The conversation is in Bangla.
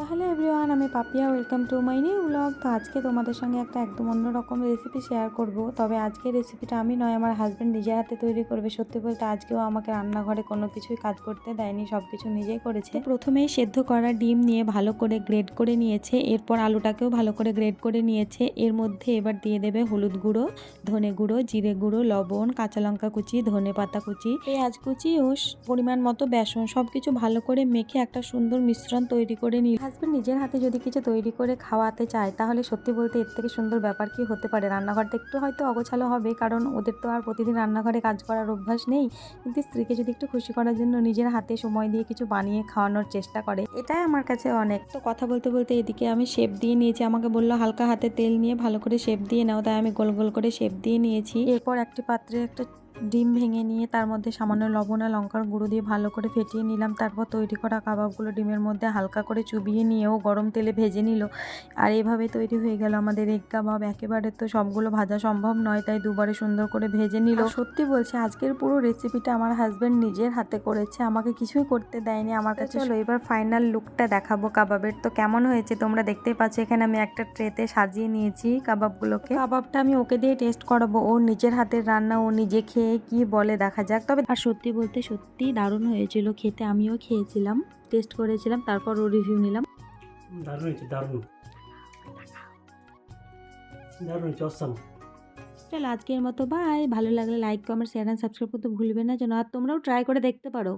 হ্যালো এভরিওয়ান, আমি Papiya. Welcome to my new blog. তো আজকে তোমাদের সঙ্গে একটা একদম অন্যরকম রেসিপি শেয়ার করব। তবে আজকের রেসিপিটা আমি নয়, আমার হাজব্যান্ড নিজের হাতে তৈরি করবে। সত্যি বলতে আজকেও আমাকে রান্নাঘরে কোনো কিছুই কাজ করতে দেয়নি, সব কিছু নিজেই করেছে। তো প্রথমেই সেদ্ধ করা ডিম নিয়ে ভালো করে গ্রেড করে নিয়েছে, এরপর আলুটাকেও ভালো করে গ্রেড করে নিয়েছে। এর মধ্যে এবার দিয়ে দেবে হলুদ গুঁড়ো, ধনে গুঁড়ো, জিরে গুঁড়ো, লবণ, কাঁচা লঙ্কা কুচি, ধনে পাতা কুচি, পেঁয়াজ কুচি ও পরিমাণ মতো বেসন, সব কিছু ভালো করে মেখে একটা সুন্দর মিশ্রণ তৈরি করে নিল। হাজব্যান্ড নিজের হাতে যদি কিছু তৈরি করে খাওয়াতে চায় তাহলে সত্যি বলতে এর থেকে সুন্দর ব্যাপার কি হতে পারে। রান্নাঘরটা একটু হয়তো অগোছালো হবে, কারণ ওদের তো আর প্রতিদিন রান্নাঘরে কাজ করার অভ্যাস নেই, কিন্তু স্ত্রীকে যদি একটু খুশি করার জন্য নিজের হাতে সময় দিয়ে কিছু বানিয়ে খাওয়ানোর চেষ্টা করে, এটাই আমার কাছে অনেক। তো কথা বলতে বলতে এদিকে আমি শেপ দিয়ে নিয়েছি। আমাকে বললো হালকা হাতে তেল নিয়ে ভালো করে শেপ দিয়ে নাও, তাই আমি গোল গোল করে শেপ দিয়ে নিয়েছি। এরপর একটি পাত্রে একটা ডিম ভেঙে নিয়ে তার মধ্যে সামান্য লবণ আর লঙ্কার গুঁড়ো দিয়ে ভালো করে ফেটিয়ে নিলাম। তারপর তৈরি করা কাবাবগুলো ডিমের মধ্যে হালকা করে চুবিয়ে নিয়েও গরম তেলে ভেজে নিল। আর এভাবে তৈরি হয়ে গেল আমাদের এগ কাবাব। একেবারে তো সবগুলো ভাজা সম্ভব নয়, তাই দুবারে সুন্দর করে ভেজে নিল। সত্যি বলছি আজকের পুরো রেসিপিটা আমার হাজব্যান্ড নিজের হাতে করেছে, আমাকে কিছুই করতে দেয়নি। আমার কাছে চলো এবার ফাইনাল লুকটা দেখাবো কাবাবের। তো কেমন হয়েছে তোমরা দেখতেই পাচ্ছ, এখানে আমি একটা ট্রেতে সাজিয়ে নিয়েছি কাবাবগুলোকে। কাবাবটা আমি ওকে দিয়ে টেস্ট করাবো, ও নিজের হাতের রান্না, ও নিজে খেয়ে কি বলে দেখা যাক। তবে আর সত্যি বলতে সত্যি দারুণ হয়েছিল খেতে। আমিও খেয়েছিলাম, টেস্ট করেছিলাম, তারপর ও রিভিউ নিলাম। দারুণ হয়েছে, দারুণ দারুণ হয়েছে, অসাম। চলো আজকের মতো বাই। ভালো লাগলে like, comment, share and subscribe করতে ভুলবে না যেন। আর তোমরাও ট্রাই করে দেখতে পারো।